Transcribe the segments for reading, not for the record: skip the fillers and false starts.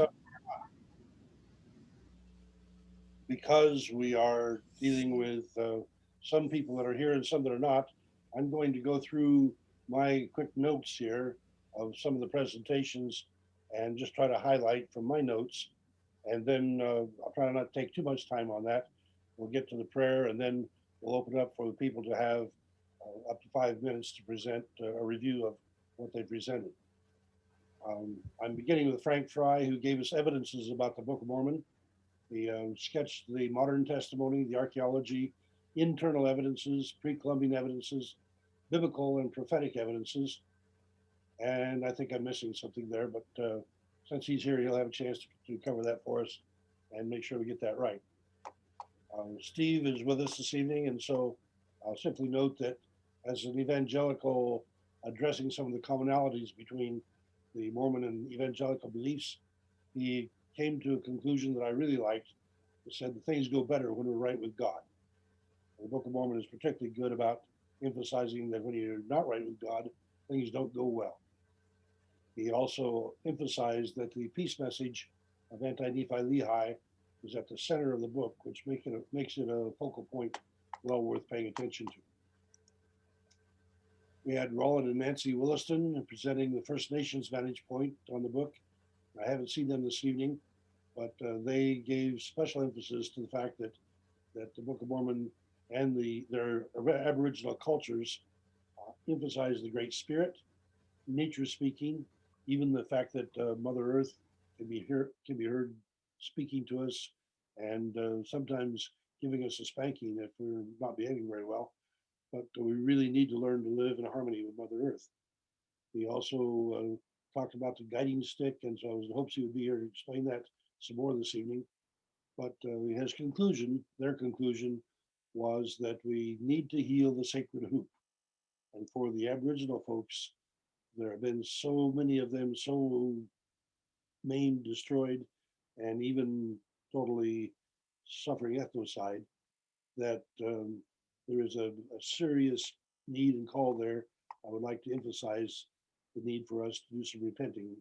So, because we are dealing with some people that are here and some that are not, I'm going to go through my quick notes here of some of the presentations and just try to highlight from my notes. And then I'll try not to take too much time on that. We'll get to the prayer and then we'll open up for the people to have up to 5 minutes to present a review of what they presented. I'm beginning with Frank Frye, who gave us evidences about the Book of Mormon. He sketched the modern testimony, the archaeology, internal evidences, pre-Columbian evidences, biblical and prophetic evidences. And I think I'm missing something there, but since he's here, he'll have a chance to cover that for us and make sure we get that right. Steve is with us this evening, and so I'll simply note that as an evangelical addressing some of the commonalities between the Mormon and evangelical beliefs, he came to a conclusion that I really liked. He said that things go better when we're right with God. The Book of Mormon is particularly good about emphasizing that when you're not right with God, things don't go well. He also emphasized that the peace message of Anti-Nephi Lehi is at the center of the book, which makes it a focal point well worth paying attention to. We had Roland and Nancy Williston presenting the First Nations vantage point on the book. I haven't seen them this evening, but they gave special emphasis to the fact that the Book of Mormon and their Aboriginal cultures emphasize the Great Spirit, nature speaking, even the fact that Mother Earth can be heard speaking to us, and sometimes giving us a spanking if we're not behaving very well. But we really need to learn to live in harmony with Mother Earth. He also talked about the guiding stick, and so I was in hopes he would be here to explain that some more this evening. But his conclusion, their conclusion, was that we need to heal the sacred hoop. And for the Aboriginal folks, there have been so many of them so maimed, destroyed, and even totally suffering ethnocide that there is a serious need and call there. I would like to emphasize the need for us to do some repenting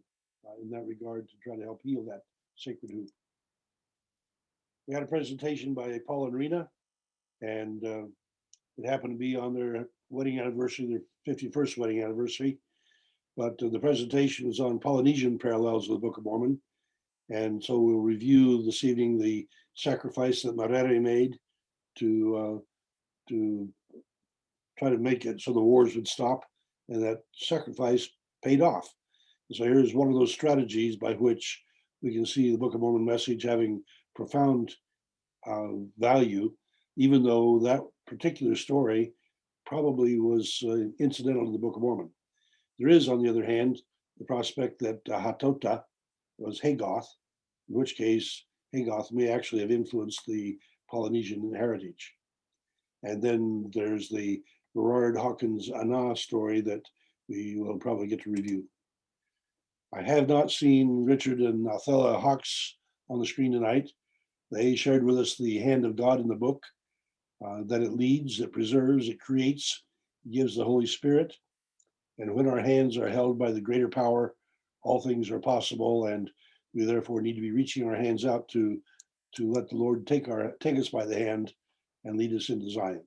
in that regard to try to help heal that sacred hoop. We had a presentation by Paul and Rina, and it happened to be on their wedding anniversary, their 51st wedding anniversary. But the presentation was on Polynesian parallels of the Book of Mormon. And so we'll review this evening the sacrifice that Marere made to try to make it so the wars would stop, and that sacrifice paid off. And so here's one of those strategies by which we can see the Book of Mormon message having profound value, even though that particular story probably was incidental to the Book of Mormon. There is, on the other hand, the prospect that Hatota was Hagoth, in which case Hagoth may actually have influenced the Polynesian heritage. And then there's the Berard Hawkins Anna story that we will probably get to review. I have not seen Richard and Authella Hawks on the screen tonight. They shared with us the hand of God in the book, that it leads, it preserves, it creates, it gives the Holy Spirit. And when our hands are held by the greater power, all things are possible, and we therefore need to be reaching our hands out to let the Lord take us by the hand and lead us into Zion.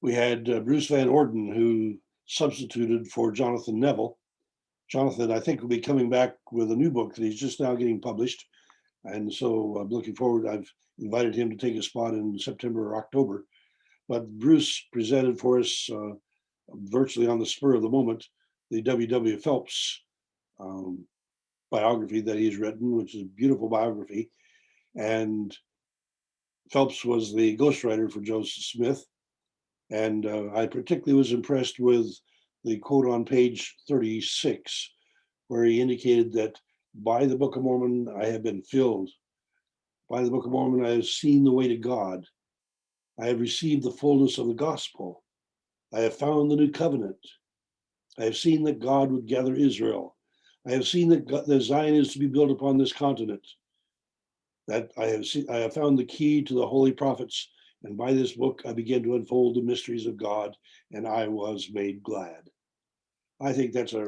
We had Bruce Van Orden, who substituted for Jonathan Neville. Jonathan, I think, will be coming back with a new book that he's just now getting published. And so I'm looking forward. I've invited him to take a spot in September or October. But Bruce presented for us virtually on the spur of the moment the W.W. Phelps biography that he's written, which is a beautiful biography. And Phelps was the ghostwriter for Joseph Smith. And I particularly was impressed with the quote on page 36, where he indicated that by the Book of Mormon, I have been filled. By the Book of Mormon, I have seen the way to God. I have received the fullness of the gospel. I have found the new covenant. I have seen that God would gather Israel. I have seen that Zion is to be built upon this continent. That I have found the key to the holy prophets, and by this book I began to unfold the mysteries of God, and I was made glad. I think that's a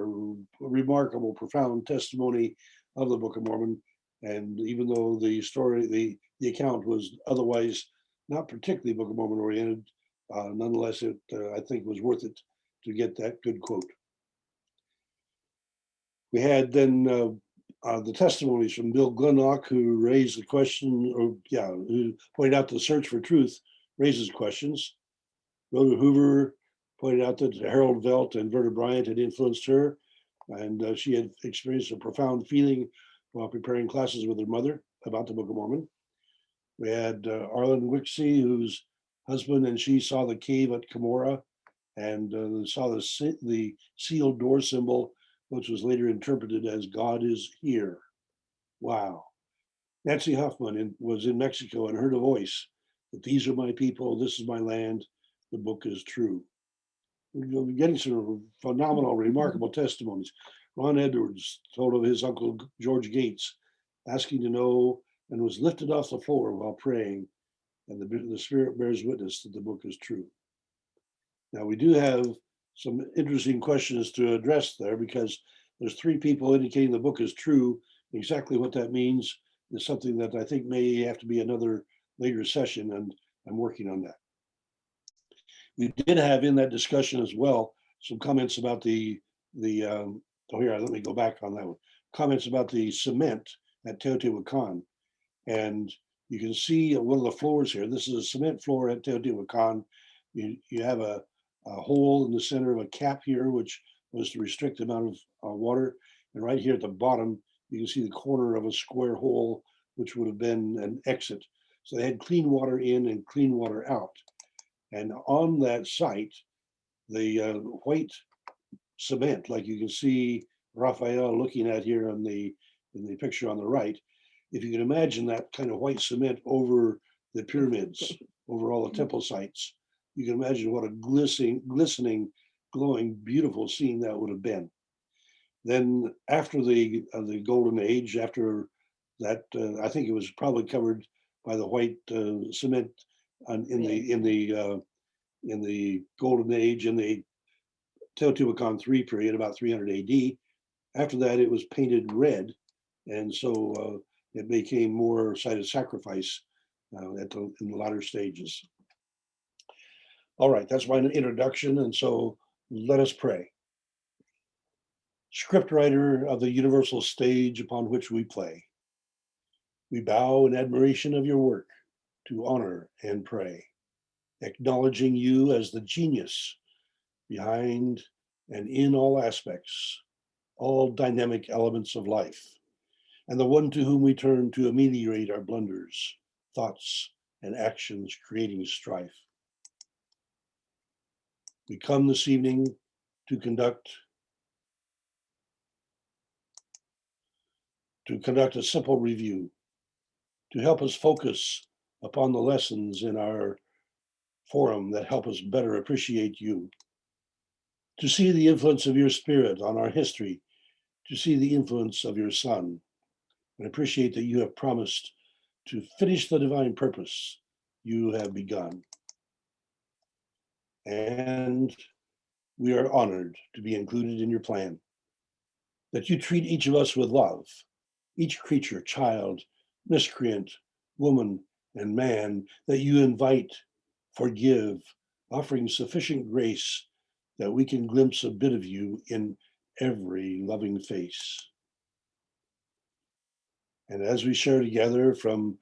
remarkable, profound testimony of the Book of Mormon. And even though the story, the account was otherwise not particularly Book of Mormon oriented, nonetheless, it I think was worth it to get that good quote. We had then the testimonies from Bill Gunlock, who raised the question, who pointed out the search for truth raises questions. Rhoda Hoover pointed out that Harold Velt and Verta Bryant had influenced her, and she had experienced a profound feeling while preparing classes with her mother about the Book of Mormon. We had Arlan Wiltsey, whose husband and she saw the cave at Cumorah and saw the sealed door symbol, which was later interpreted as God is here. Wow. Nancy Hoffman was in Mexico and heard a voice that these are my people, this is my land, the book is true. We're getting some phenomenal, remarkable testimonies. Ron Edwards told of his uncle George Gates asking to know and was lifted off the floor while praying, and the Spirit bears witness that the book is true. Now, we do have some interesting questions to address there because there's 3 people indicating the book is true. Exactly what that means is something that I think may have to be another later session, and I'm working on that. We did have in that discussion as well some comments about let me go back on that one. Comments about the cement at Teotihuacan. And you can see one of the floors here. This is a cement floor at Teotihuacan. You have a hole in the center of a cap here, which was to restrict the amount of water. And right here at the bottom, you can see the corner of a square hole, which would have been an exit. So they had clean water in and clean water out. And on that site, the white cement, like you can see Raphael looking at here in the picture on the right, if you can imagine that kind of white cement over the pyramids, over all the temple sites, you can imagine what a glistening, glowing, beautiful scene that would have been. Then after the Golden Age, after that, I think it was probably covered by the white cement in the Golden Age, in the Teotihuacan III period, about 300 AD. After that, it was painted red, and so it became more site of sacrifice in the latter stages. All right, that's my introduction, and so let us pray. Scriptwriter of the universal stage upon which we play, we bow in admiration of your work to honor and pray, acknowledging you as the genius behind and in all aspects, all dynamic elements of life, and the one to whom we turn to ameliorate our blunders, thoughts, and actions creating strife. We come this evening to conduct a simple review, to help us focus upon the lessons in our forum that help us better appreciate you, to see the influence of your Spirit on our history, to see the influence of your Son, and appreciate that you have promised to finish the divine purpose you have begun. And we are honored to be included in your plan, that you treat each of us with love, each creature, child, miscreant, woman, and man, that you invite, forgive, offering sufficient grace that we can glimpse a bit of you in every loving face. And as we share together from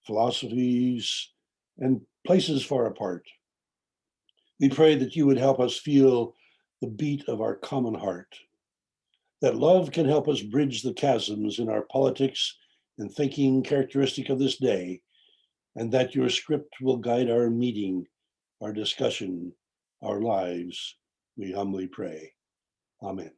philosophies and places far apart, we pray that you would help us feel the beat of our common heart, that love can help us bridge the chasms in our politics and thinking characteristic of this day, and that your script will guide our meeting, our discussion, our lives, we humbly pray. Amen.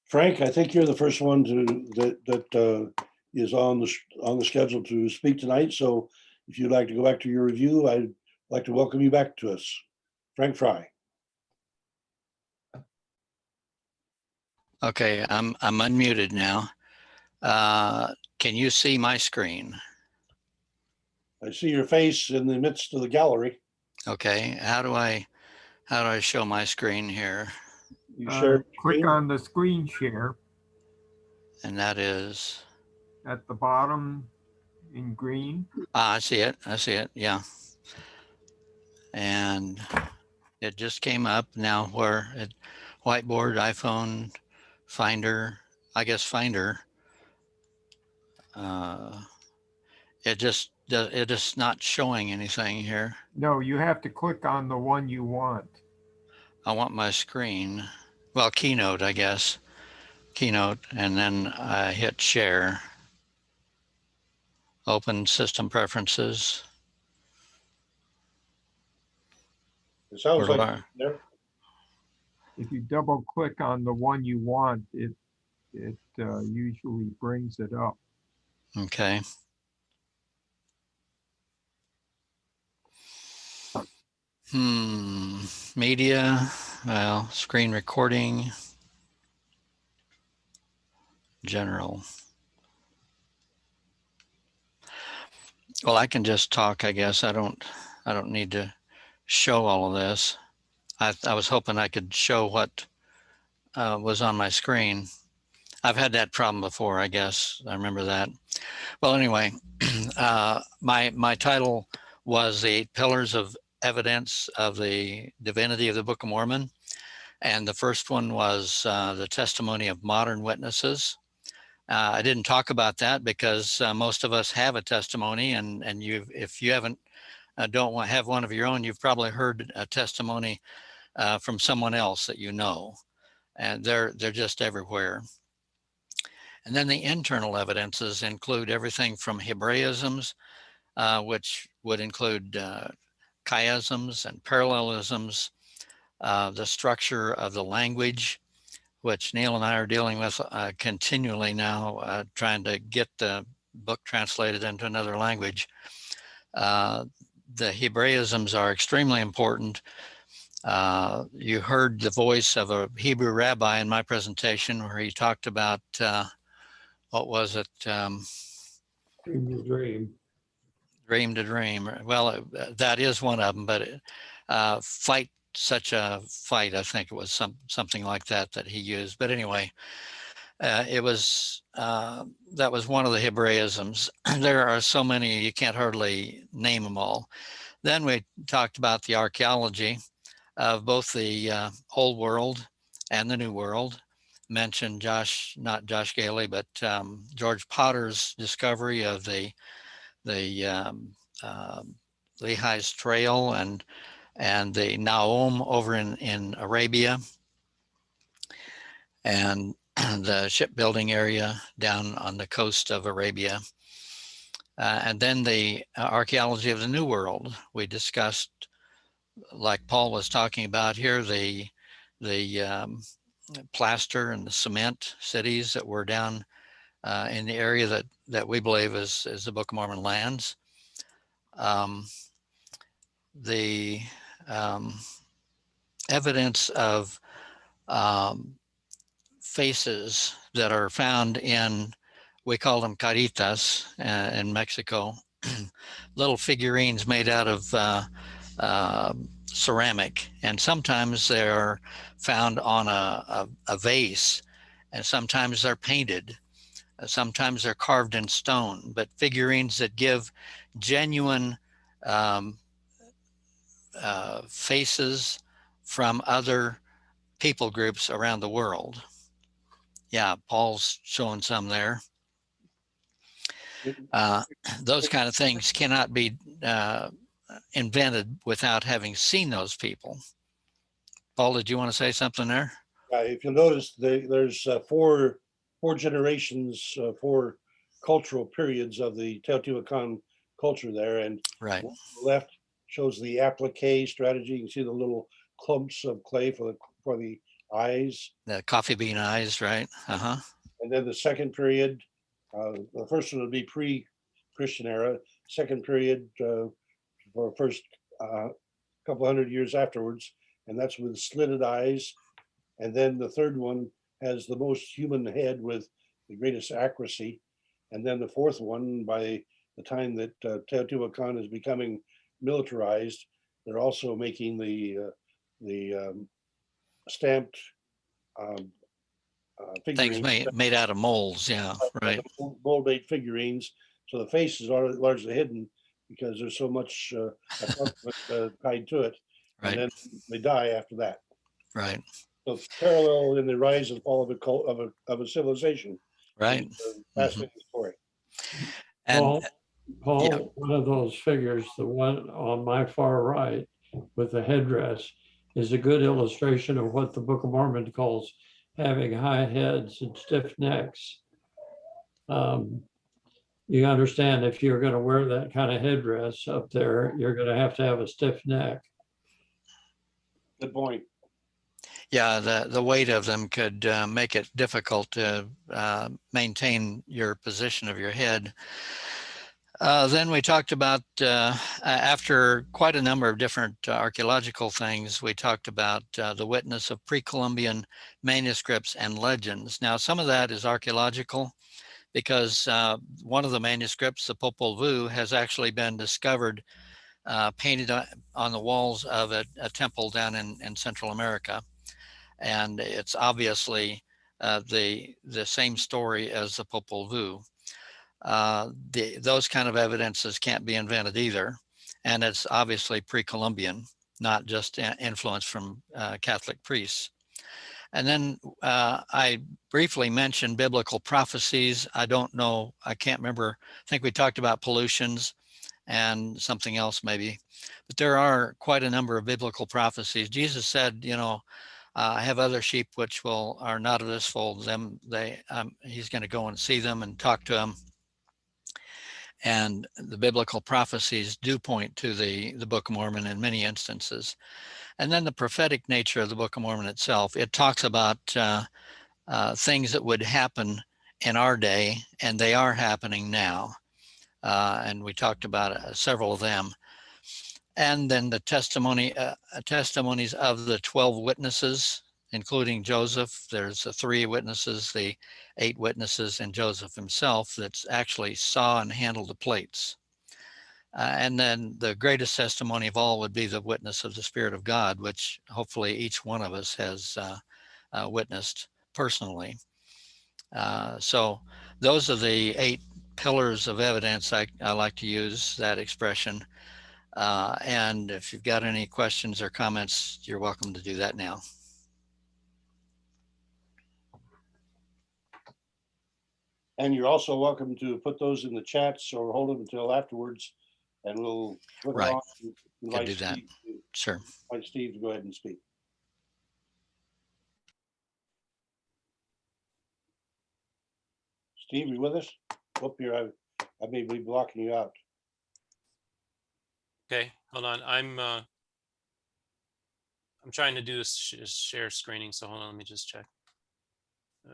Frank, I think you're the first one that is on the schedule to speak tonight. So if you'd like to go back to your review, I'd like to welcome you back to us. Frank Frye. Okay, I'm unmuted now. Can you see my screen? I see your face in the midst of the gallery. Okay, how do I show my screen here? You share click on the screen share. And that is, At the bottom in green. I see it. I see it. Yeah. And it just came up now where it, whiteboard, iPhone, Finder, I guess Finder. Uh, it is not showing anything here. No, you have to click on the one you want. I want my screen. Well, Keynote, I guess. Keynote, and then I hit share. Open system preferences. It sounds Where do like there. If you double click on the one you want, it usually brings it up. Okay. Media, well, screen recording, general. Well, I can just talk, I guess. I don't need to show all of this. I was hoping I could show what was on my screen. I've had that problem before, I guess. I remember that. Well, anyway, my title was The 8 Pillars of Evidence of the Divinity of the Book of Mormon. And the first one was the testimony of modern witnesses. I didn't talk about that because most of us have a testimony, and if you haven't don't have one of your own, you've probably heard a testimony from someone else that you know, and they're just everywhere. And then the internal evidences include everything from Hebraisms, which would include chiasms and parallelisms, the structure of the language, which Neil and I are dealing with continually now, trying to get the book translated into another language. The Hebraisms are extremely important. You heard the voice of a Hebrew rabbi in my presentation where he talked about, what was it? Dream to dream. Dream to dream. Well, that is one of them, but fight such a fight, I think it was something like that he used. But anyway, it was that was one of the Hebraisms. There are so many, you can't hardly name them all. Then we talked about the archaeology of both the Old World and the New World. Mentioned not Josh Gailey, but George Potter's discovery of the Lehi's Trail and the Naum over in Arabia, and the shipbuilding area down on the coast of Arabia. And then the archaeology of the New World. We discussed, like Paul was talking about here, the plaster and the cement cities that were down in the area that we believe is the Book of Mormon lands. The evidence of faces that are found in, we call them caritas in Mexico, little figurines made out of ceramic, and sometimes they're found on a vase, and sometimes they're painted, sometimes they're carved in stone, but figurines that give genuine faces from other people groups around the world. Yeah, Paul's showing some there. Those kind of things cannot be invented without having seen those people. Paul, did you want to say something there? If you'll notice, there's four generations, four cultural periods of the Teotihuacan culture there, and Right. the left shows the applique strategy. You can see the little clumps of clay for the eyes. The coffee bean eyes, right? Uh-huh. And then the second period, the first one would be pre-Christian era. Second period for first couple hundred years afterwards, and that's with slitted eyes. And then the third one has the most human head with the greatest accuracy. And then the fourth one, by the time that Teotihuacan is becoming militarized, they're also making the stamped Things figurines. made out of molds. Yeah, right. Mold-made figurines. So the face is largely hidden because there's so much attachment tied to it. And Right. then they die after that. Right. So it's parallel in the rise and fall of a civilization. Right. It's a fascinating story. And Paul, yeah. one of those figures, the one on my far right with the headdress, is a good illustration of what the Book of Mormon calls having high heads and stiff necks. You understand, if you're going to wear that kind of headdress up there, you're going to have a stiff neck. Good point. Yeah, the weight of them could make it difficult to maintain your position of your head. Then we talked about, after quite a number of different archaeological things, we talked about the witness of pre-Columbian manuscripts and legends. Now, some of that is archaeological because one of the manuscripts, the Popol Vuh, has actually been discovered painted on the walls of a temple down in Central America. And it's obviously the same story as the Popol Vuh. Those kind of evidences can't be invented either. And it's obviously pre-Columbian, not just influence from Catholic priests. And then I briefly mentioned biblical prophecies. I don't know, I can't remember. I think we talked about pollutions and something else maybe. But there are quite a number of biblical prophecies. Jesus said, you know, I have other sheep which are not of this fold. He's going to go and see them and talk to them. And the biblical prophecies do point to the Book of Mormon in many instances. And then the prophetic nature of the Book of Mormon itself, it talks about things that would happen in our day, and they are happening now. And we talked about several of them. And then the testimonies of the 12 witnesses, including Joseph. There's the 3 witnesses, the 8 witnesses, and Joseph himself that actually saw and handled the plates. And then the greatest testimony of all would be the witness of the Spirit of God, which hopefully each one of us has witnessed personally. So those are the 8 pillars of evidence. I like to use that expression. And if you've got any questions or comments, you're welcome to do that now. And you're also welcome to put those in the chats or hold them until afterwards, and we'll look Right. on and invite do that. Sure. Invite Steve to go ahead and speak. Steve, you with us? Up here, I may be blocking you out. Okay, hold on. I'm trying to do this share screening, so hold on, let me just check.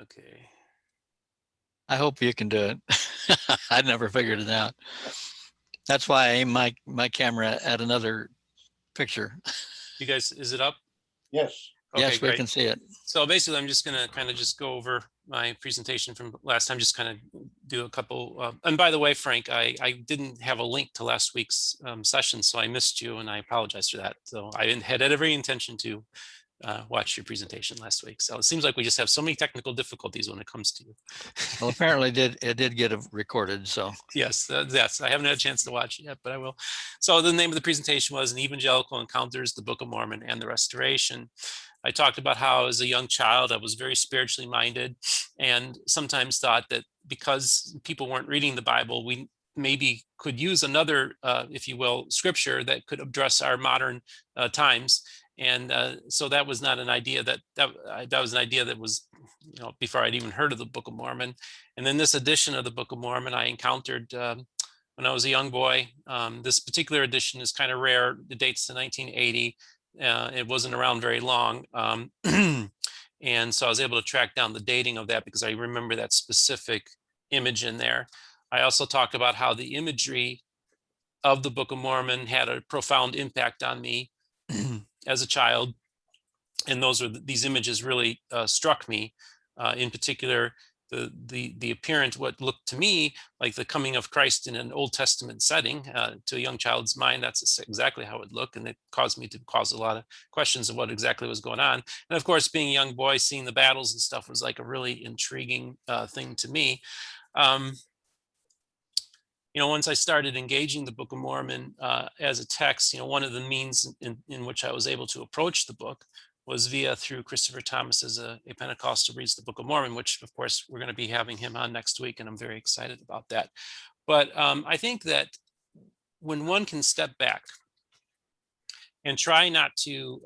Okay. I hope you can do it. I never figured it out. That's why I aim my camera at another picture. You guys, is it up? Yes. Okay, Yes, we great. can see it. So basically, I'm just going to kind of just go over my presentation from last time, just kind of do a couple. And by the way, Frank, I didn't have a link to last week's session, so I missed you, and I apologize for that. So I had every intention to watch your presentation last week. So it seems like we just have so many technical difficulties when it comes to you. Well, apparently it did get recorded. So Yes, yes, I haven't had a chance to watch it yet, but I will. So the name of the presentation was An Evangelical Encounters the Book of Mormon and the Restoration. I talked about how as a young child, I was very spiritually minded and sometimes thought that because people weren't reading the Bible, we maybe could use another, if you will, scripture that could address our modern times. And so that was not an idea that was an idea that was, you know, before I'd even heard of the Book of Mormon. And then this edition of the Book of Mormon I encountered when I was a young boy. This particular edition is kind of rare. It dates to 1980. It wasn't around very long. And so I was able to track down the dating of that because I remember that specific image in there. I also talk about how the imagery of the Book of Mormon had a profound impact on me as a child. And these images really struck me. In particular, the apparent, what looked to me like the coming of Christ in an Old Testament setting. To a young child's mind, that's exactly how it looked, and it caused me to cause a lot of questions of what exactly was going on. And of course, being a young boy, seeing the battles and stuff was like a really intriguing thing to me. Once I started engaging the Book of Mormon as a text, one of the means in which I was able to approach the book was through Christopher Thomas as a Pentecostal reads the Book of Mormon, which of course we're going to be having him on next week, and I'm very excited about that. But I think that when one can step back and try not to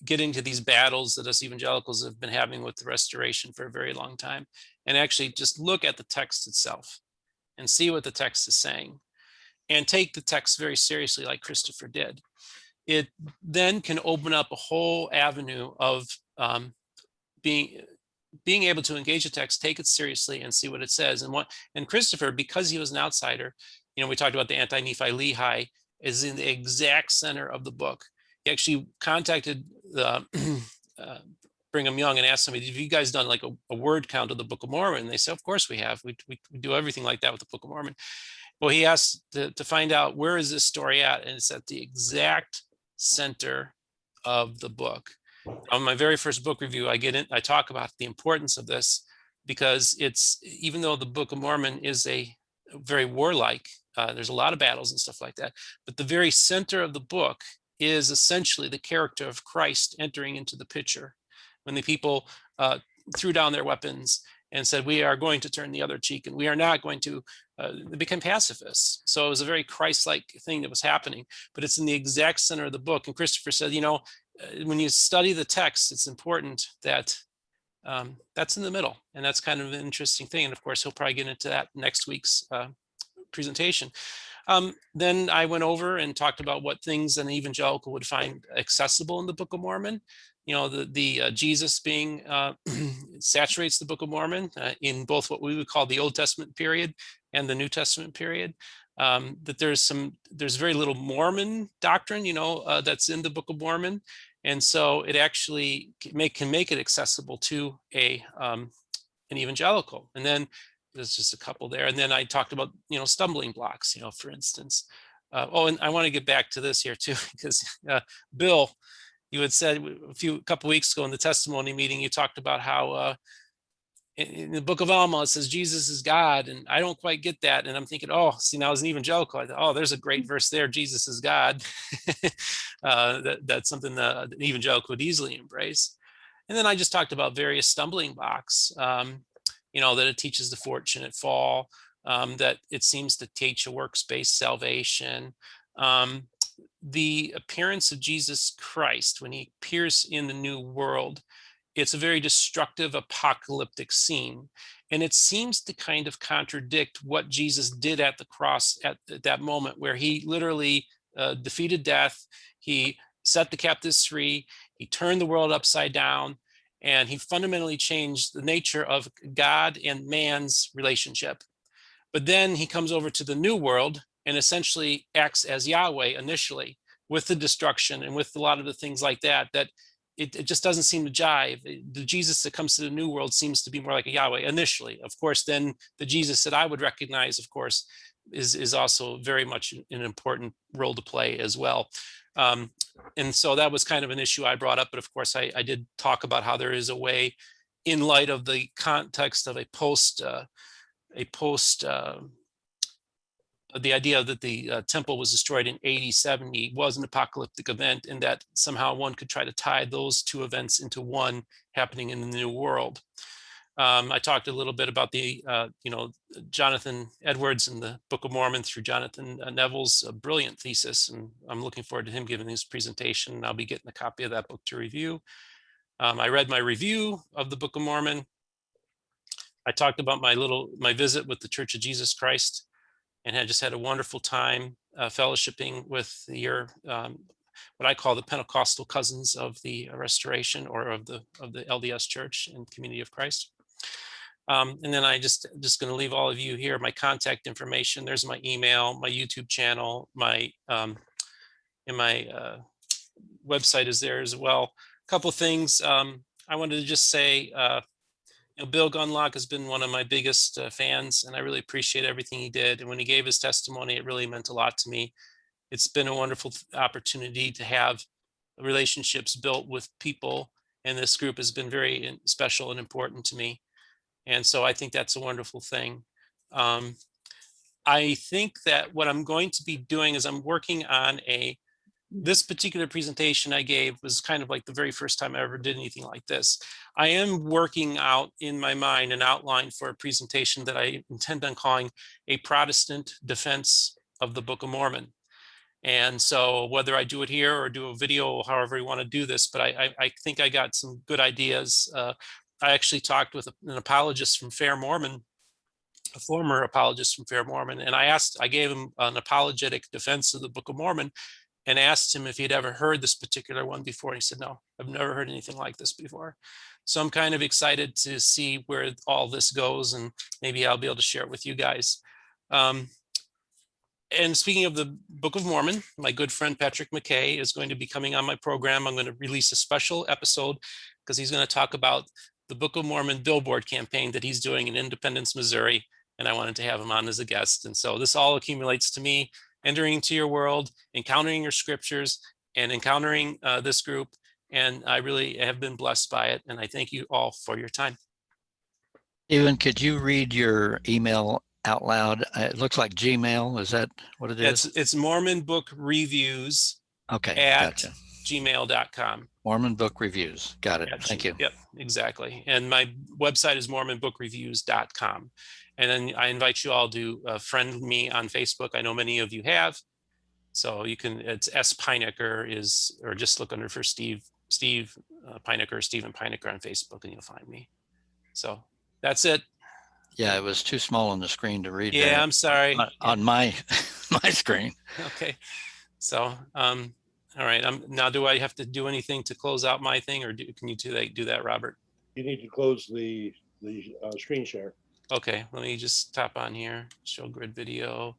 get into these battles that us evangelicals have been having with the Restoration for a very long time, and actually just look at the text itself and see what the text is saying, and take the text very seriously like Christopher did, it then can open up a whole avenue of being able to engage the text, take it seriously, and see what it says. And Christopher, because he was an outsider, we talked about the anti-Nephi Lehi, is in the exact center of the book. He actually contacted the Brigham Young and asked somebody, have you guys done like a word count of the Book of Mormon? And they said, of course we have. We do everything like that with the Book of Mormon. Well, he asked to find out, where is this story at? And it's at the exact center of the book. On my very first book review, I talk about the importance of this, because it's, even though the Book of Mormon is a very warlike, there's a lot of battles and stuff like that, but the very center of the book is essentially the character of Christ entering into the picture. When the people threw down their weapons and said, we are going to turn the other cheek, and we are not going to, they became pacifists. So it was a very Christ-like thing that was happening, but it's in the exact center of the book. And Christopher said, when you study the text, it's important that that's in the middle. And that's kind of an interesting thing. And of course, he'll probably get into that next week's presentation. Then I went over and talked about what things an evangelical would find accessible in the Book of Mormon. The Jesus being saturates the Book of Mormon in both what we would call the Old Testament period and the New Testament period. That there's very little Mormon doctrine, that's in the Book of Mormon, and so it actually can make it accessible to an evangelical. And then there's just a couple there, and then I talked about stumbling blocks, for instance. And I want to get back to this here too, because Bill, you had said a couple weeks ago in the testimony meeting, you talked about how in the Book of Alma it says Jesus is God, and I don't quite get that. And I'm thinking, see, now as an evangelical, I thought, there's a great verse there, Jesus is God. That's something that an evangelical would easily embrace. And then I just talked about various stumbling blocks, that it teaches the fortunate fall, that it seems to teach a works-based salvation. The appearance of Jesus Christ, when he appears in the new world, it's a very destructive, apocalyptic scene. And it seems to kind of contradict what Jesus did at the cross at that moment, where he literally defeated death. He set the captives free. He turned the world upside down, and he fundamentally changed the nature of God and man's relationship. But then he comes over to the new world and essentially acts as Yahweh initially, with the destruction and with a lot of the things like that, it just doesn't seem to jive. The Jesus that comes to the new world seems to be more like a Yahweh initially. Of course, then the Jesus that I would recognize, of course, is also very much an important role to play as well. And so that was kind of an issue I brought up. But of course, I did talk about how there is a way, in light of the context of the idea that the temple was destroyed in AD 70 was an apocalyptic event, and that somehow one could try to tie those two events into one happening in the new world. I talked a little bit about the, Jonathan Edwards in the Book of Mormon through Jonathan Neville's brilliant thesis, and I'm looking forward to him giving his presentation, and I'll be getting a copy of that book to review. I read my review of the Book of Mormon. I talked about my visit with the Church of Jesus Christ, and had just had a wonderful time fellowshipping with what I call the Pentecostal cousins of the Restoration, or of the LDS Church and Community of Christ. And then I just going to leave all of you here my contact information. There's my email, my YouTube channel, my website is there as well. A couple of things I wanted to just say. Bill Gunlock has been one of my biggest fans, and I really appreciate everything he did. And when he gave his testimony, it really meant a lot to me. It's been a wonderful opportunity to have relationships built with people, and this group has been very special and important to me. And so I think that's a wonderful thing. I think that what I'm going to be doing is I'm working on this particular presentation I gave was kind of like the very first time I ever did anything like this. I am working out in my mind an outline for a presentation that I intend on calling A Protestant Defense of the Book of Mormon. And so whether I do it here or do a video, however you want to do this, but I think I got some good ideas. I actually talked with an apologist from Fair Mormon, a former apologist from Fair Mormon, and I gave him an apologetic defense of the Book of Mormon and asked him if he'd ever heard this particular one before. And he said, no, I've never heard anything like this before. So I'm kind of excited to see where all this goes, and maybe I'll be able to share it with you guys. And speaking of the Book of Mormon, my good friend Patrick McKay is going to be coming on my program. I'm going to release a special episode because he's going to talk about the Book of Mormon billboard campaign that he's doing in Independence, Missouri. And I wanted to have him on as a guest. And so this all accumulates to me entering into your world, encountering your scriptures, and encountering this group. And I really have been blessed by it. And I thank you all for your time. Stephen, could you read your email out loud? It looks like Gmail. Is that what it is? It's Mormon Book Reviews Okay, at gotcha. gmail.com. Mormon Book Reviews. Got it. Thank you. Yep, exactly. And my website is mormonbookreviews.com. And then I invite you all to friend me on Facebook. I know many of you have. So you can, it's S Pynakker or just look under for Steve Pynakker, Stephen Pynakker on Facebook, and you'll find me. So that's it. Yeah, it was too small on the screen to read. Yeah, I'm sorry. On my screen. Okay. So, all right. Now, do I have to do anything to close out my thing, or can you do that, Robert? You need to close the screen share. Okay, let me just tap on here. Show grid video,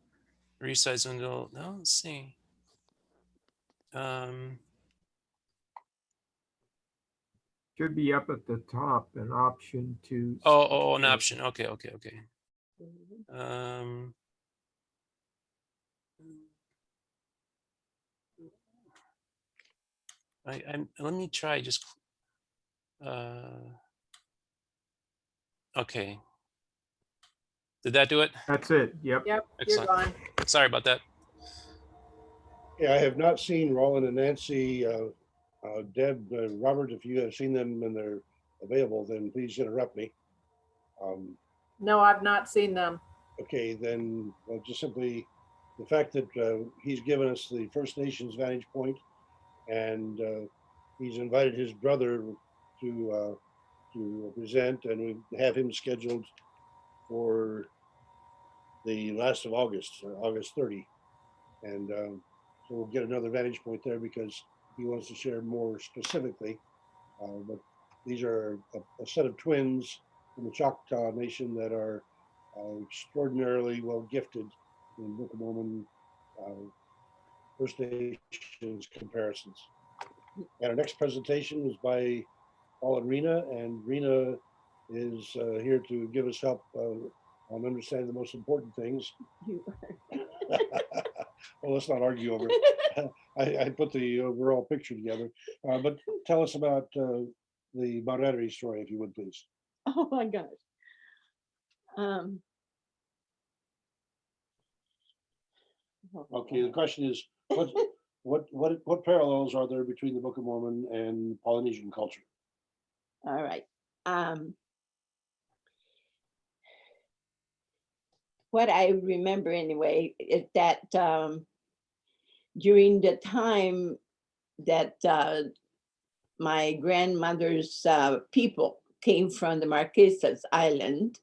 resize window. No, let's see. Should be up at the top, an option to. Oh, an option. Okay. Let me try just. Okay. Did that do it? That's it. Yep. Yep, Excellent. you're gone. Sorry about that. Yeah, I have not seen Roland and Nancy. Deb, Robert, if you have seen them and they're available, then please interrupt me. No, I've not seen them. Okay, then just simply the fact that he's given us the First Nations vantage point, and he's invited his brother to present, and we have him scheduled for the last of August, August 30. And so we'll get another vantage point there because he wants to share more specifically. But these are a set of twins from the Choctaw Nation that are extraordinarily well gifted in Book of Mormon First Nations comparisons. And our next presentation is by Paul and Rina is here to give us help on understanding the most important things. Well, let's not argue over it. I put the overall picture together, but tell us about the Bareri story, if you would, please. Oh my gosh. Okay, the question is, what parallels are there between the Book of Mormon and Polynesian culture? All right. What I remember anyway is that during the time that my grandmother's people came from the Marquesas Island,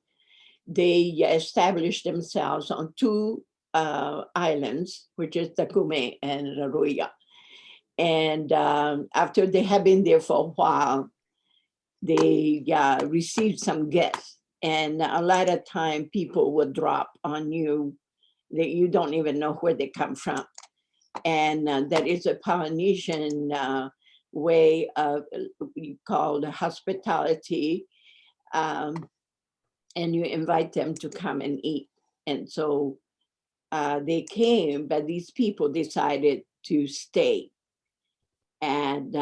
they established themselves on two islands, which is Takume and Raruya. And after they had been there for a while, they received some guests. And a lot of time people would drop on you that you don't even know where they come from. And that is a Polynesian way of called hospitality. and you invite them to come and eat. And so they came, but these people decided to stay. And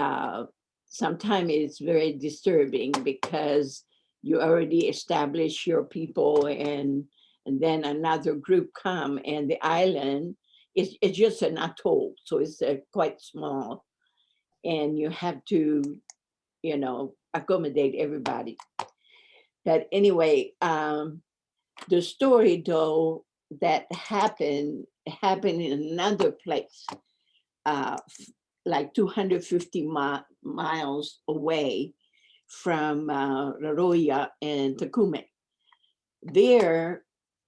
sometimes it's very disturbing because you already establish your people, and then another group come, and the island is just an atoll, so it's quite small, and you have to, you know, accommodate everybody. But anyway, the story though that happened in another place, like 250 miles away from Raroya and Takume. There,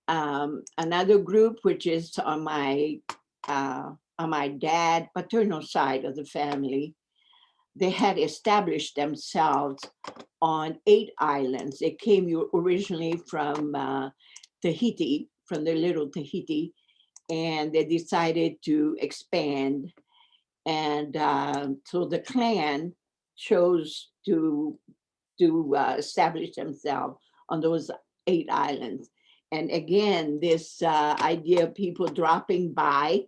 another group, which is on my dad paternal side of the family, they had established themselves on 8 islands. They came originally from Tahiti, from the little Tahiti, and they decided to expand. And so the clan chose to establish themselves on those 8 islands. And again, this idea of people dropping by,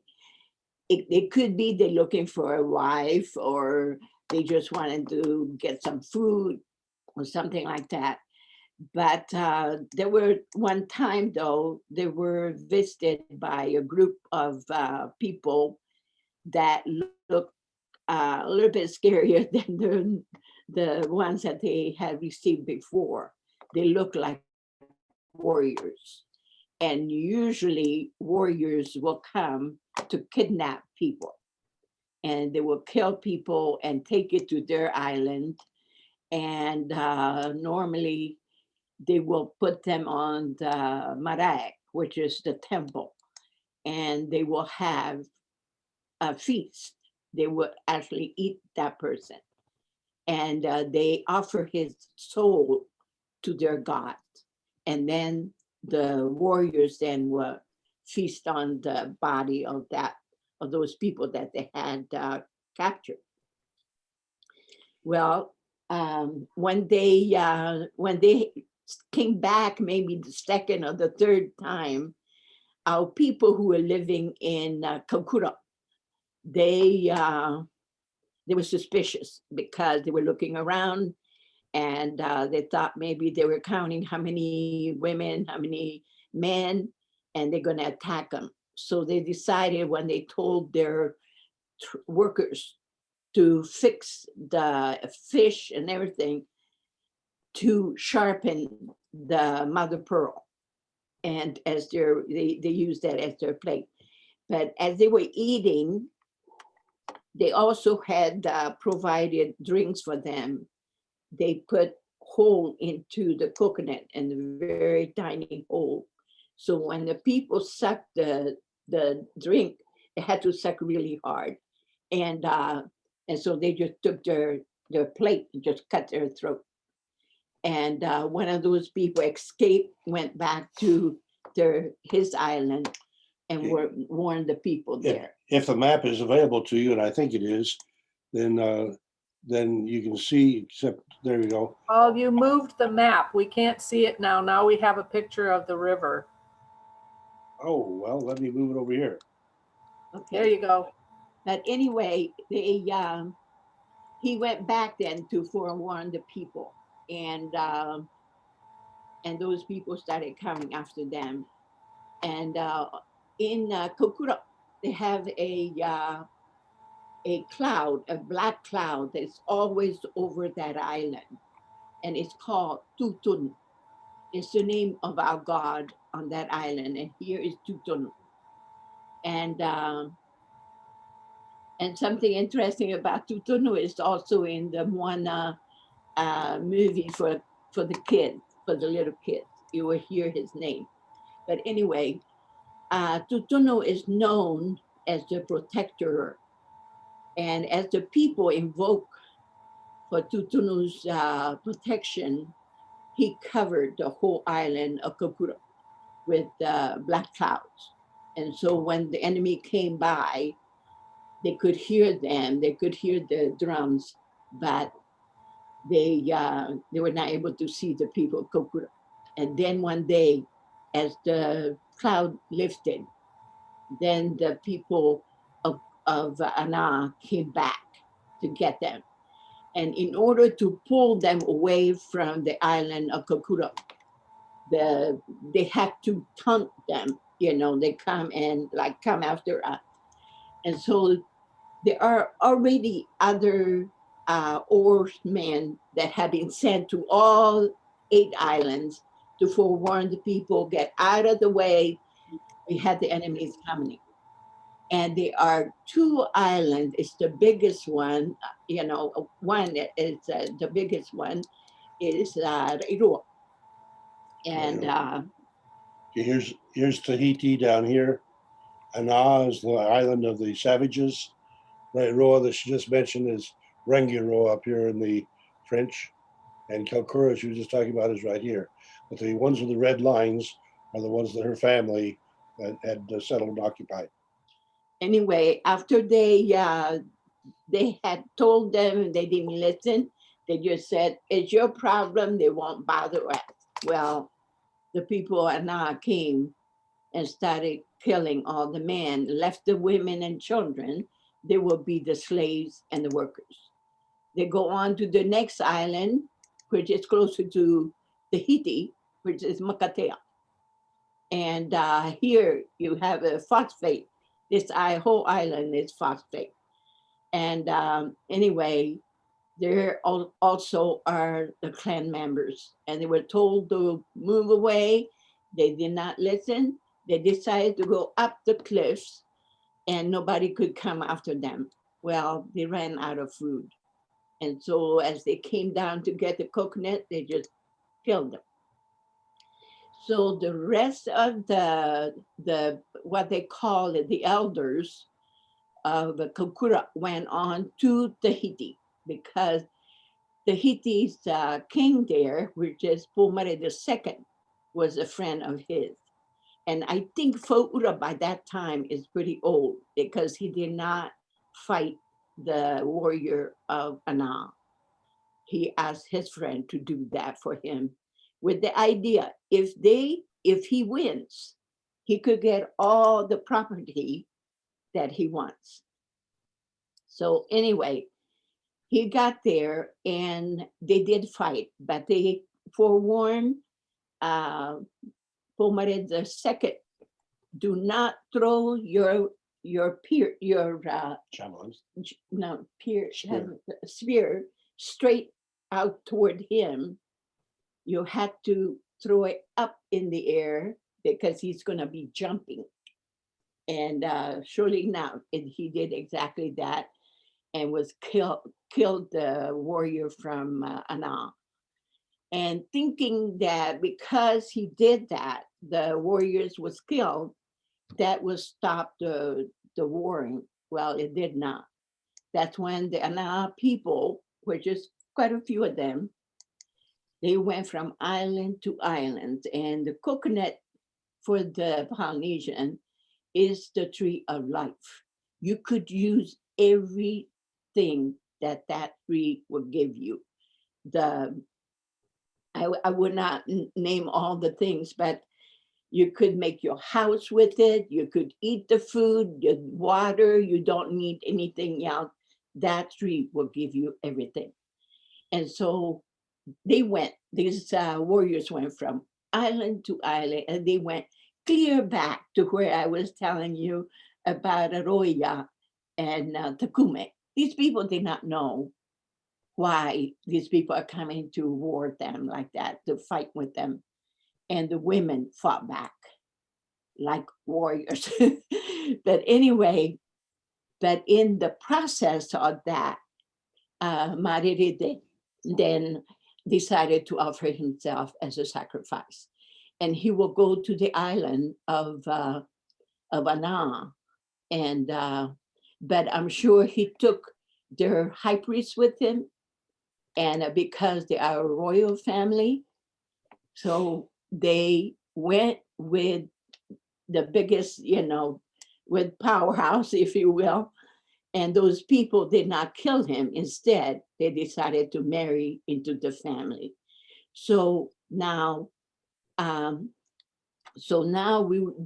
it could be they're looking for a wife, or they just wanted to get some food or something like that. But there were one time though, they were visited by a group of people that looked a little bit scarier than the ones that they had received before. They look like warriors. And usually warriors will come to kidnap people. And they will kill people and take it to their island. And normally they will put them on the marae, which is the temple. And they will have a feast. They will actually eat that person. And they offer his soul to their god. And then the warriors then will feast on the body of those people that they had captured. Well, when they came back, maybe the second or the third time, our people who were living in Kokura, they were suspicious because they were looking around, and they thought maybe they were counting how many women, how many men, and they're going to attack them. So they decided, when they told their workers to fix the fish and everything, to sharpen the mother pearl, and as they used that as their plate. But as they were eating, they also had provided drinks for them. They put hole into the coconut, and a very tiny hole. So when the people sucked the drink, they had to suck really hard. And so they just took their plate and just cut their throat. And one of those people escaped, went back to his island, and warned the people there. If the map is available to you, and I think it is, then you can see, except there you go. Oh, you moved the map. We can't see it now. Now we have a picture of the river. Oh, well, let me move it over here. Okay. There you go. But anyway, he went back then to forewarn the people, and those people started coming after them. And in Kokura, they have a cloud, a black cloud that's always over that island, and it's called Tutun. It's the name of our god on that island, and here is Tutun. And something interesting about Tutunu is also in the Moana movie for the kids, for the little kids. You will hear his name. But anyway, Tutunu is known as the protector. And as the people invoke for Tutunu's protection, he covered the whole island of Kokura with black clouds. And so when the enemy came by, they could hear them, they could hear the drums, but they were not able to see the people of Kokura. And then one day, as the cloud lifted, then the people of Ana came back to get them. And in order to pull them away from the island of Kokura, they had to taunt them, you know, they come and like come after us. And so there are already other oarsmen that have been sent to all 8 islands to forewarn the people, get out of the way, we had the enemies coming. And there are 2 islands, it's the biggest one, you know, one is the biggest one is Rairoa. And here's Tahiti down here. Ana is the island of the savages. Rairoa that she just mentioned is Rangiroa up here in the French. And Kalkura, she was just talking about, is right here. But the ones with the red lines are the ones that her family had settled and occupied. Anyway, after they had told them, they didn't listen. They just said, it's your problem, they won't bother us. Well, the people of Ana came and started killing all the men, left the women and children. They will be the slaves and the workers. They go on to the next island, which is closer to Tahiti, which is Makatea. And here you have a phosphate. This whole island is phosphate. And anyway, there also are the clan members, and they were told to move away. They did not listen. They decided to go up the cliffs, and nobody could come after them. Well, they ran out of food. And so as they came down to get the coconut, they just killed them. So the rest of the what they call it, the elders of the Kokura went on to Tahiti, because Tahiti's king there, which is Pomare II, was a friend of his. And I think Fa'ura by that time is pretty old, because he did not fight the warrior of Ana. He asked his friend to do that for him, with the idea, if he wins, he could get all the property that he wants. So anyway, he got there and they did fight, but they forewarned Pomare II, do not throw your spear straight out toward him. You had to throw it up in the air, because he's going to be jumping. And surely enough, he did exactly that, and was killed the warrior from Ana. And thinking that because he did that, the warriors was killed, that would stop the warring. Well, it did not. That's when the Ana people, which is quite a few of them, they went from island to island. And the coconut for the Polynesian is the tree of life. You could use everything that tree will give you. I would not name all the things, but you could make your house with it. You could eat the food, the water. You don't need anything else. That tree will give you everything. And so these warriors went from island to island, and they went clear back to where I was telling you about Aroya and Takume. These people did not know why these people are coming to war them like that, to fight with them. And the women fought back like warriors. But anyway, but in the process of that, Mariride then decided to offer himself as a sacrifice. And he will go to the island of Ana. And, but I'm sure he took their high priest with him. And because they are a royal family, so they went with the biggest, with powerhouse, if you will. And those people did not kill him. Instead, they decided to marry into the family. So now,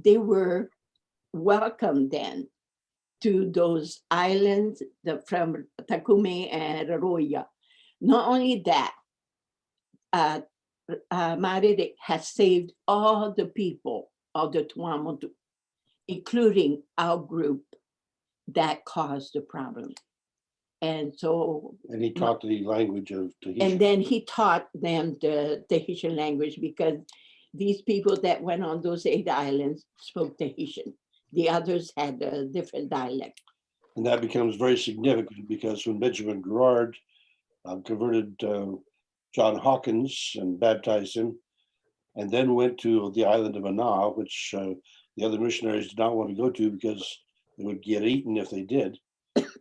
they were welcomed then to those islands from Takume and Roya. Not only that, Marere has saved all the people of the Tuamotu, including our group that caused the problem. And so, And he taught the language of Tahitian. and then he taught them the Tahitian language, because these people that went on those 8 islands spoke Tahitian. The others had a different dialect. And that becomes very significant because when Benjamin Gerard converted John Hawkins and baptized him, and then went to the island of Ana, which the other missionaries did not want to go to because they would get eaten if they did.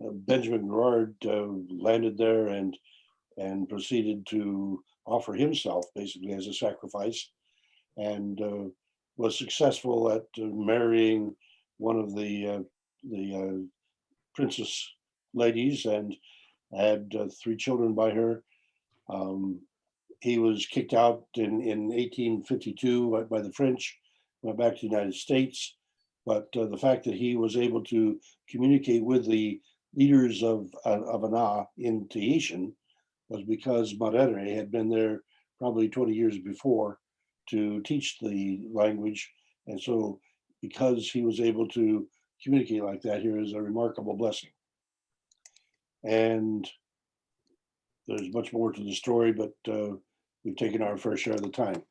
Benjamin Gerard landed there and proceeded to offer himself basically as a sacrifice, and was successful at marrying one of the princess ladies and had 3 children by her. He was kicked out in 1852 by the French, went back to the United States. But the fact that he was able to communicate with the leaders of Ana in Tahitian was because Marere had been there probably 20 years before to teach the language. And so because he was able to communicate like that, here is a remarkable blessing. And there's much more to the story, but we've taken our fair share of the time.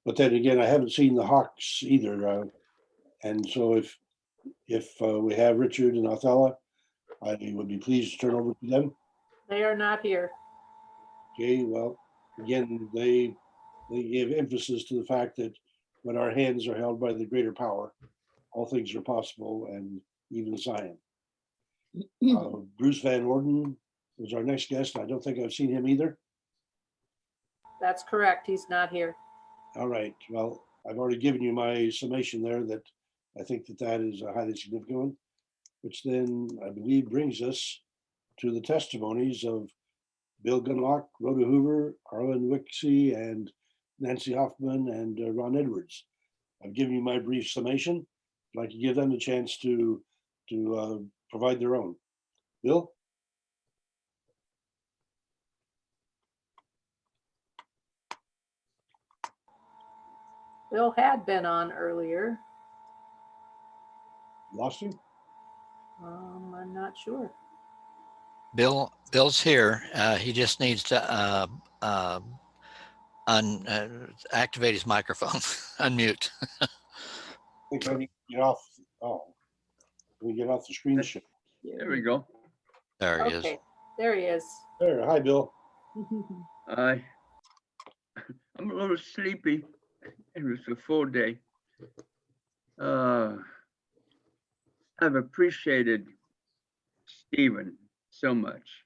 But then again, I haven't seen the Hawks either. And so if we have Richard and Authella, I would be pleased to turn over to them. They are not here. Okay, well, again, they gave emphasis to the fact that when our hands are held by the greater power, all things are possible, and even Zion. Bruce Van Orden was our next guest. I don't think I've seen him either. That's correct. He's not here. All right. Well, I've already given you my summation there that I think that is a highly significant one, which then I believe brings us to the testimonies of Bill Gunlock, Rhoda Hoover, Arlan Wiltsey, and Nancy Hoffman, and Ron Edwards. I've given you my brief summation. I'd like to give them a chance to provide their own. Bill? Bill had been on earlier. Lost him? I'm not sure. Bill's here. He just needs to activate his microphone, unmute. I think I need to get off. Oh, can we get off the screen share? There we go. There he is. Okay, there he is. There. Hi, Bill. I'm a little sleepy. It was a full day. I've appreciated Stephen so much.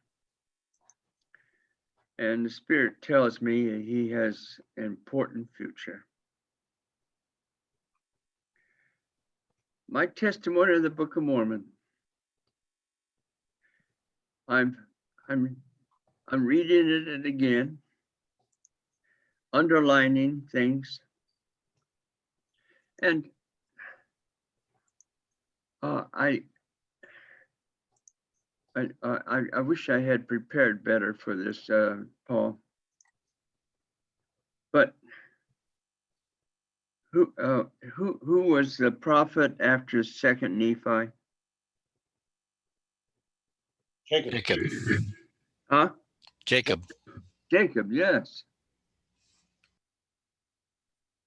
And the Spirit tells me he has an important future. My testimony of the Book of Mormon. I'm reading it again, underlining things, and I wish I had prepared better for this, Paul. But who was the prophet after 2nd Nephi? Jacob. Huh? Jacob. Jacob, yes.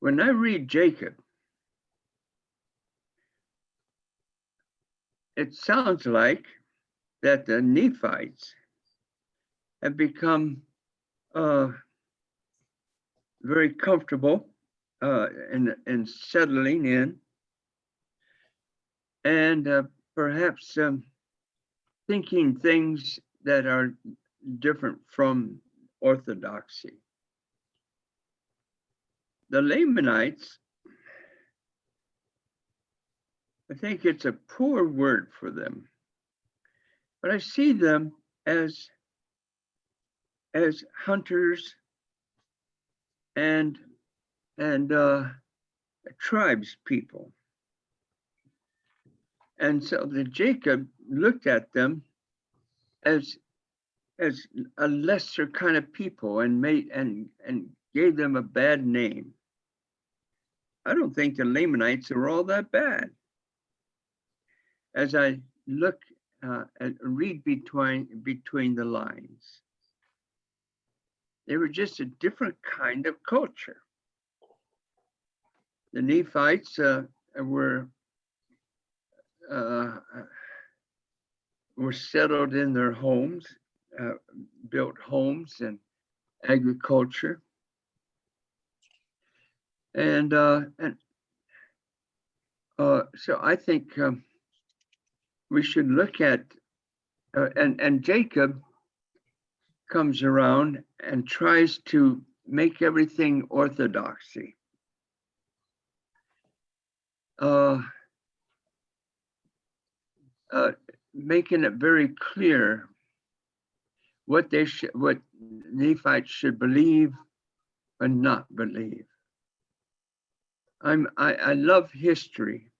When I read Jacob, it sounds like that the Nephites have become very comfortable in settling in, and perhaps thinking things that are different from orthodoxy. The Lamanites I think it's a poor word for them, but I see them as hunters and tribes people. And so the Jacob looked at them as a lesser kind of people and gave them a bad name. I don't think the Lamanites are all that bad. As I look and read between the lines, they were just a different kind of culture. The Nephites were settled in their homes, built homes and agriculture, and so I think we should look at and Jacob comes around and tries to make everything orthodoxy. Making it very clear what Nephites should believe and not believe. I love history,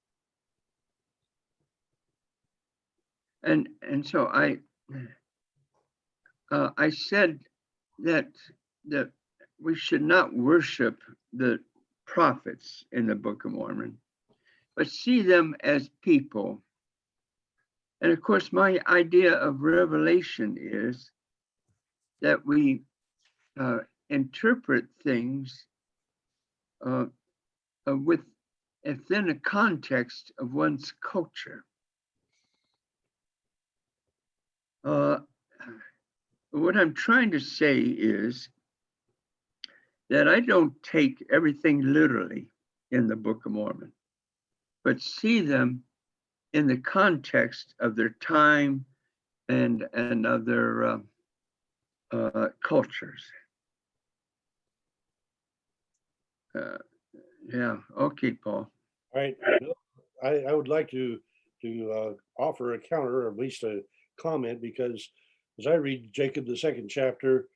and so I said that we should not worship the prophets in the Book of Mormon, but see them as people. And of course, my idea of revelation is that we interpret things within a context of one's culture. What I'm trying to say is that I don't take everything literally in the Book of Mormon, but see them in the context of their time and of their cultures. Yeah, okay, Paul. All right, I would like to offer a counter, or at least a comment, because as I read Jacob, the 2nd chapter,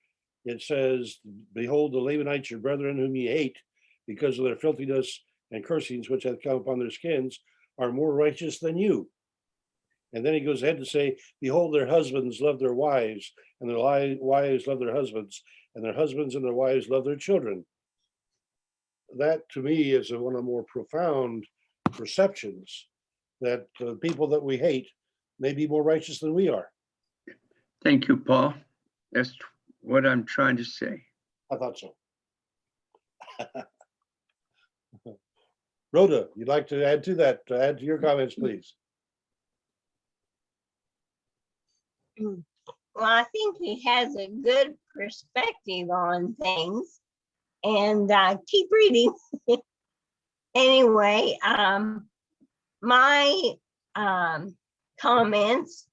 it says, "Behold, the Lamanites, your brethren, whom ye hate, because of their filthiness and cursings which have come upon their skins, are more righteous than you." And then he goes ahead to say, "Behold, their husbands love their wives, and their wives love their husbands, and their husbands and their wives love their children." That to me is one of the more profound perceptions, that people that we hate may be more righteous than we are. Thank you, Paul. That's what I'm trying to say. I thought so. Rhoda, you'd like to add to that, add to your comments, please? Well, I think he has a good perspective on things, and keep reading. Anyway, my comments,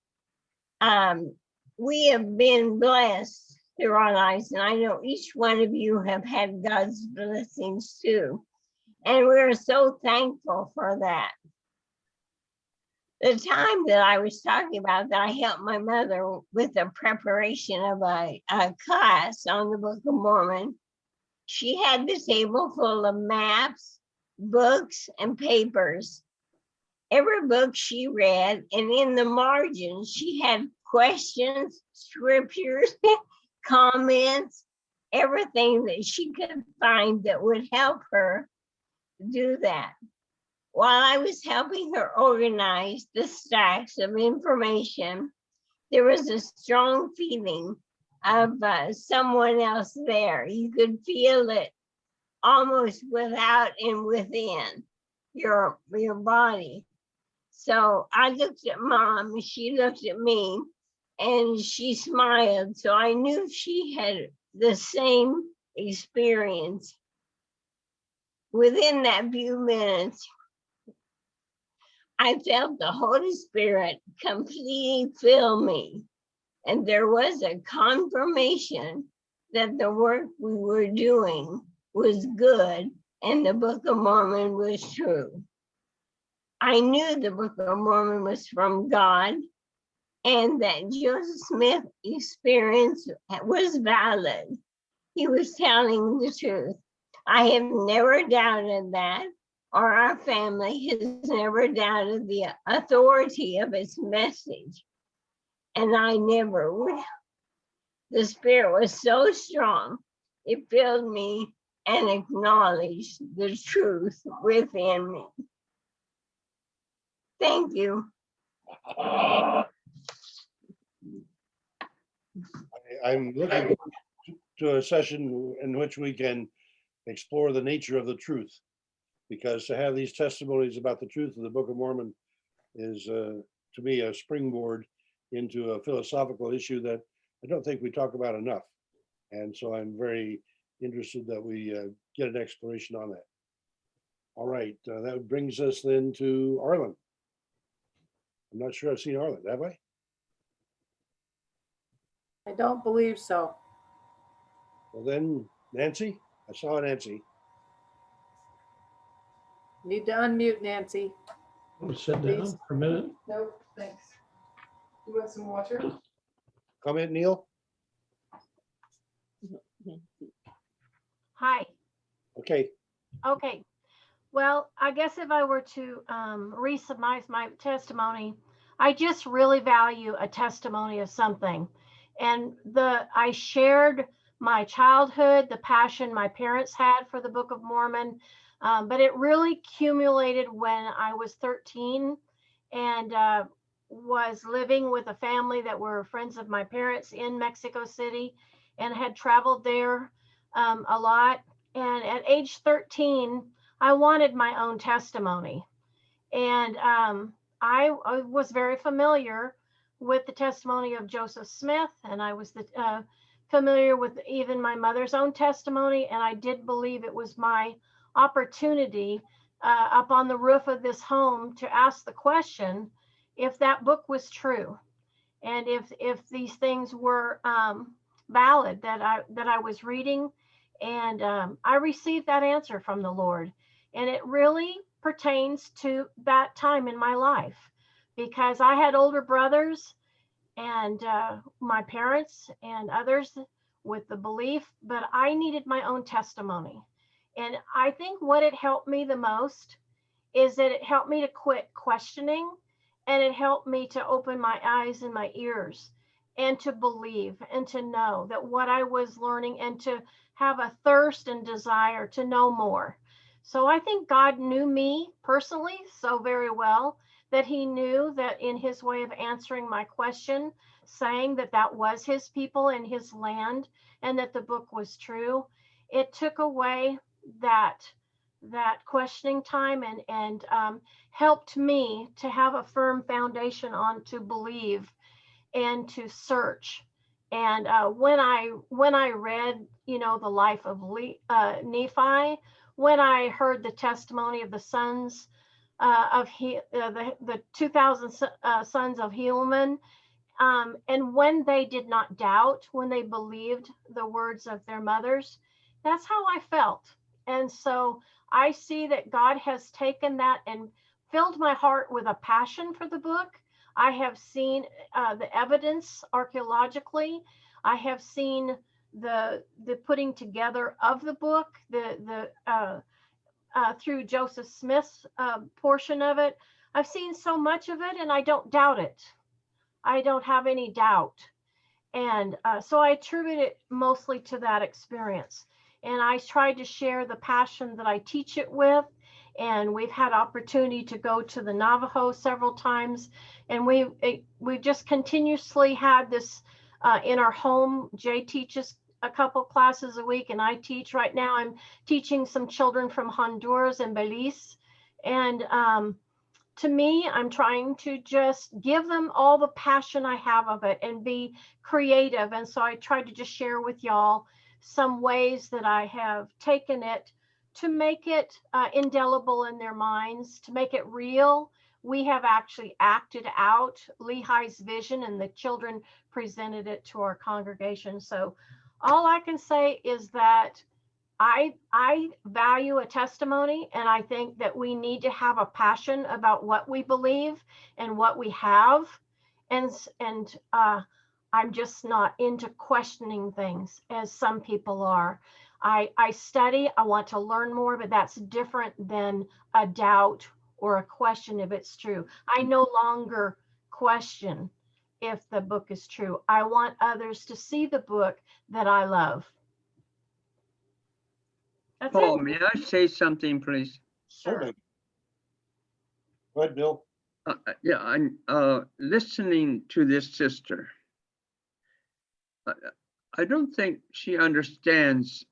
we have been blessed through our lives, and I know each one of you have had God's blessings too, and we're so thankful for that. The time that I was talking about, that I helped my mother with the preparation of a class on the Book of Mormon, she had the table full of maps, books, and papers. Every book she read, and in the margins, she had questions, scriptures, comments, everything that she could find that would help her do that. While I was helping her organize the stacks of information, there was a strong feeling of someone else there. You could feel it almost without and within your body. So I looked at Mom, and she looked at me, and she smiled. So I knew she had the same experience. Within that few minutes, I felt the Holy Spirit completely fill me. And there was a confirmation that the work we were doing was good and the Book of Mormon was true. I knew the Book of Mormon was from God and that Joseph Smith's experience was valid. He was telling the truth. I have never doubted that, or our family has never doubted the authority of its message. And I never will. The Spirit was so strong, it filled me and acknowledged the truth within me. Thank you. I'm looking to a session in which we can explore the nature of the truth, because to have these testimonies about the truth of the Book of Mormon is, to me, a springboard into a philosophical issue that I don't think we talk about enough. And so I'm very interested that we get an exploration on that. All right, that brings us then to Arlan. I'm not sure I've seen Arlan, have I? I don't believe so. Well then, Nancy, I saw Nancy. Need to unmute, Nancy. We'll sit down for a minute. Nope, thanks. You want some water? Comment, Neil? Hi. Okay. Okay. Well, I guess if I were to re-summarize my testimony, I just really value a testimony of something. And I shared my childhood, the passion my parents had for the Book of Mormon, but it really accumulated when I was 13 and was living with a family that were friends of my parents in Mexico City and had traveled there a lot. And at age 13, I wanted my own testimony. And I was very familiar with the testimony of Joseph Smith, and I was familiar with even my mother's own testimony, and I did believe it was my opportunity up on the roof of this home to ask the question if that book was true, and if these things were valid that I was reading. And I received that answer from the Lord, and it really pertains to that time in my life, because I had older brothers and my parents and others with the belief, but I needed my own testimony. And I think what it helped me the most is that it helped me to quit questioning, and it helped me to open my eyes and my ears and to believe and to know that what I was learning, and to have a thirst and desire to know more. So I think God knew me personally so very well that he knew that in his way of answering my question, saying that that was his people and his land and that the book was true, it took away that questioning time and helped me to have a firm foundation on to believe and to search. And when I read, the life of Nephi, when I heard the testimony of the sons of the 2,000 sons of Helaman, and when they did not doubt, when they believed the words of their mothers, that's how I felt. And so I see that God has taken that and filled my heart with a passion for the book. I have seen the evidence archaeologically. I have seen the putting together of the book, through Joseph Smith's portion of it. I've seen so much of it, and I don't doubt it. I don't have any doubt. And so I attribute it mostly to that experience. And I tried to share the passion that I teach it with. And we've had opportunity to go to the Navajo several times. And we've just continuously had this in our home. Jay teaches a couple classes a week, and I teach. Right now I'm teaching some children from Honduras and Belize. And to me, I'm trying to just give them all the passion I have of it and be creative. And so I tried to just share with y'all some ways that I have taken it to make it indelible in their minds, to make it real. We have actually acted out Lehi's vision, and the children presented it to our congregation. So all I can say is that I value a testimony, and I think that we need to have a passion about what we believe and what we have. And I'm just not into questioning things as some people are. I study, I want to learn more, but that's different than a doubt or a question if it's true. I no longer question if the book is true. I want others to see the book that I love. That's Paul, it. may I say something, please? Sure. Okay. Go ahead, Bill. Yeah, I'm listening to this sister. I don't think she understands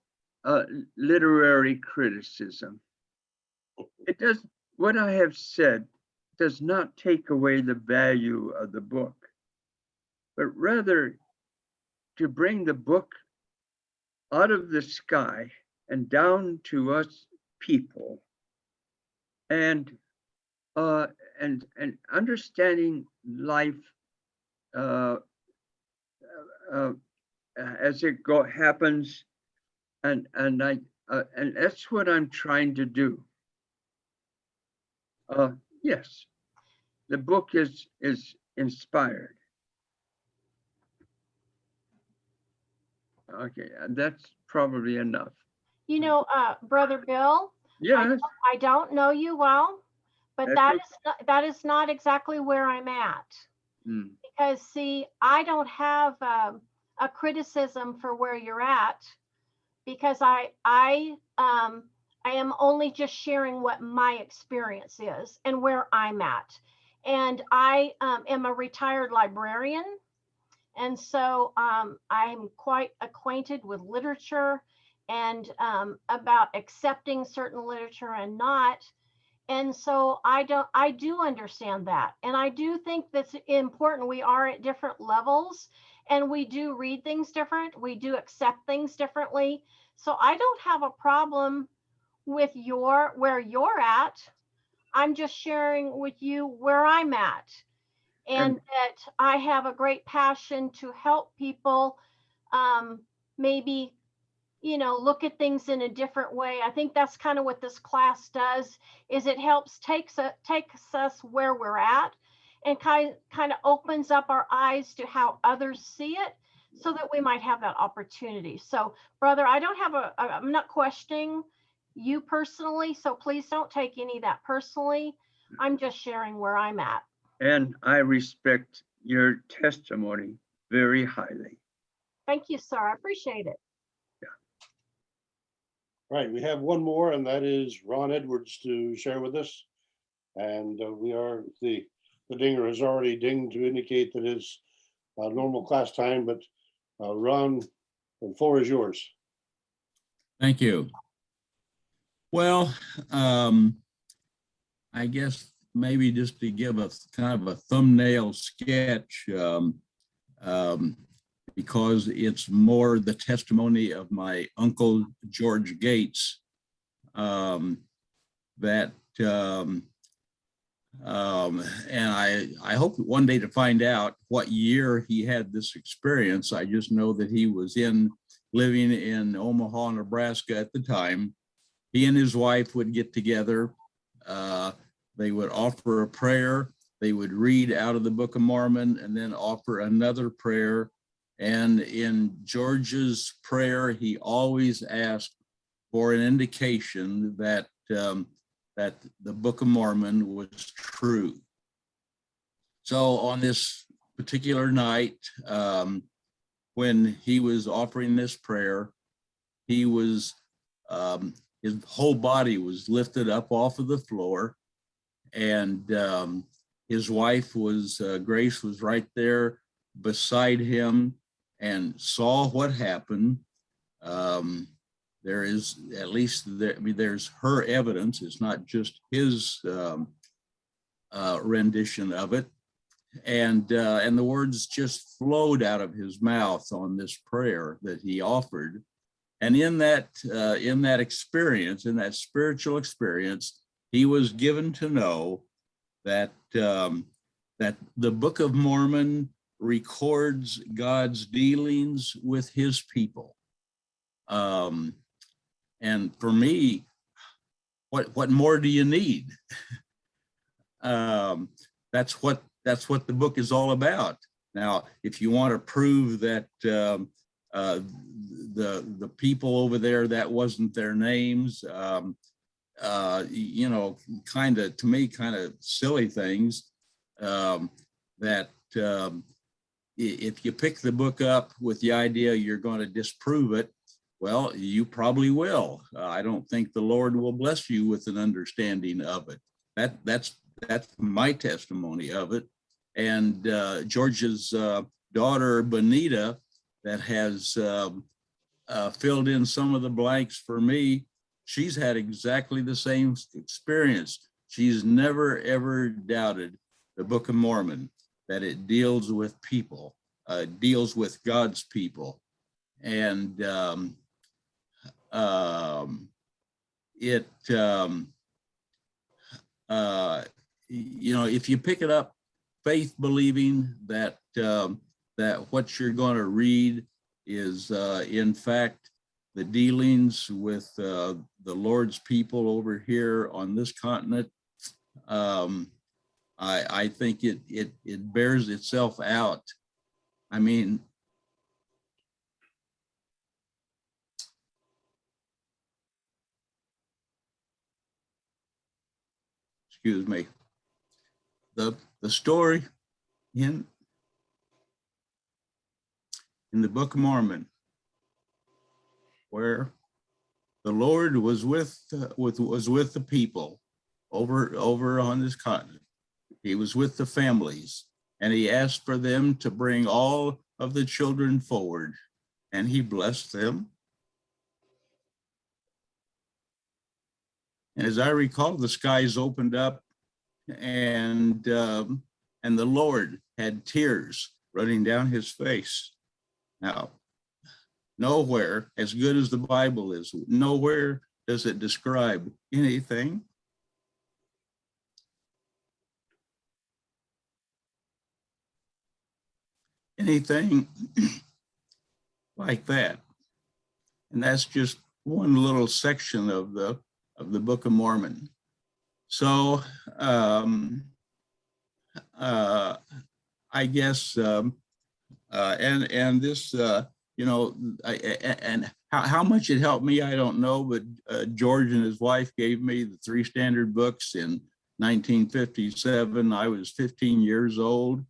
literary criticism. It does, what I have said does not take away the value of the book, but rather to bring the book out of the sky and down to us people, and understanding life as it happens, and that's what I'm trying to do. Yes, the book is inspired. Okay, and that's probably enough. You know, Brother Bill, Yes, I don't know you well, but That's that is not exactly where I'm at. Because see, I don't have a criticism for where you're at, because I am only just sharing what my experience is and where I'm at. And I am a retired librarian. And so I'm quite acquainted with literature and about accepting certain literature and not. And so I do understand that. And I do think that's important. We are at different levels and we do read things different. We do accept things differently. So I don't have a problem with where you're at. I'm just sharing with you where I'm at. And that I have a great passion to help people maybe, you know, look at things in a different way. I think that's kind of what this class does, is it helps takes us where we're at and kind of opens up our eyes to how others see it, so that we might have that opportunity. So, brother, I don't have I'm not questioning you personally, so please don't take any of that personally. I'm just sharing where I'm at. and I respect your testimony very highly. Thank you, sir. I appreciate it. Right, we have one more, and that is Ron Edwards to share with us. And the dinger has already dinged to indicate that it's normal class time, but Ron, the floor is yours. Thank you. Well, I guess maybe just to give a kind of a thumbnail sketch, because it's more the testimony of my uncle, George Gates, and I hope one day to find out what year he had this experience. I just know that he was living in Omaha, Nebraska at the time. He and his wife would get together. They would offer a prayer. They would read out of the Book of Mormon and then offer another prayer. And in George's prayer, he always asked for an indication that that the Book of Mormon was true. So on this particular night, when he was offering this prayer, he was his whole body was lifted up off of the floor, and his wife Grace was right there beside him and saw what happened. There is there's her evidence. It's not just his rendition of it, and the words just flowed out of his mouth on this prayer that he offered. And in that experience, in that spiritual experience, he was given to know that that the Book of Mormon records God's dealings with his people. And for me, what more do you need? That's what the book is all about. Now, if you want to prove that the people over there, that wasn't their names, you know, kind of, to me, kind of silly things, that if you pick the book up with the idea you're going to disprove it, well, you probably will. I don't think the Lord will bless you with an understanding of it. That's my testimony of it. And George's daughter, Bonita, that has filled in some of the blanks for me, she's had exactly the same experience. She's never, ever doubted the Book of Mormon, that it deals with people, deals with God's people. And you know, if you pick it up, faith believing that that what you're going to read is in fact the dealings with the Lord's people over here on this continent, I think it bears itself out. I mean, excuse me, the story in the Book of Mormon, where the Lord was with the people over on this continent. He was with the families, and he asked for them to bring all of the children forward, and he blessed them. And as I recall, the skies opened up, and the Lord had tears running down his face. Now, nowhere, as good as the Bible is, nowhere does it describe anything like that. And that's just one little section of the Book of Mormon. So I guess and this you know, and how much it helped me, I don't know, but George and his wife gave me the 3 standard books in 1957. I was 15 years old.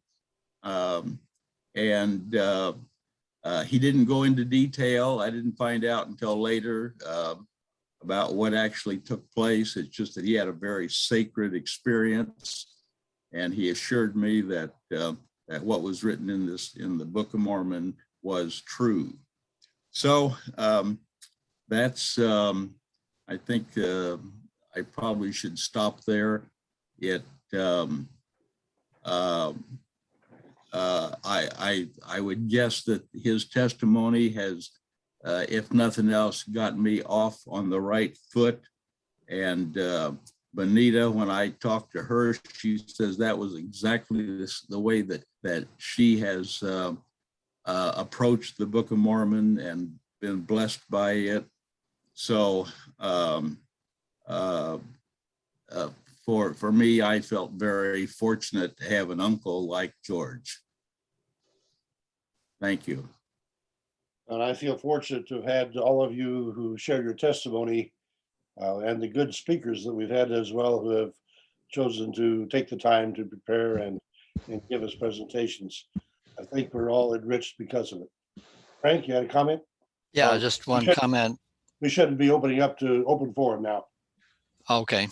And he didn't go into detail. I didn't find out until later about what actually took place. It's just that he had a very sacred experience, and he assured me that that what was written in the Book of Mormon was true. So that's I think I probably should stop there. I would guess that his testimony has, if nothing else, gotten me off on the right foot. And Bonita, when I talked to her, she says that was exactly the way that she has approached the Book of Mormon and been blessed by it. So for me, I felt very fortunate to have an uncle like George. Thank you. And I feel fortunate to have had all of you who share your testimony and the good speakers that we've had as well, who have chosen to take the time to prepare and give us presentations. I think we're all enriched because of it. Frank, you had a comment? Yeah, just one comment. We shouldn't be opening up to open forum now. Okay.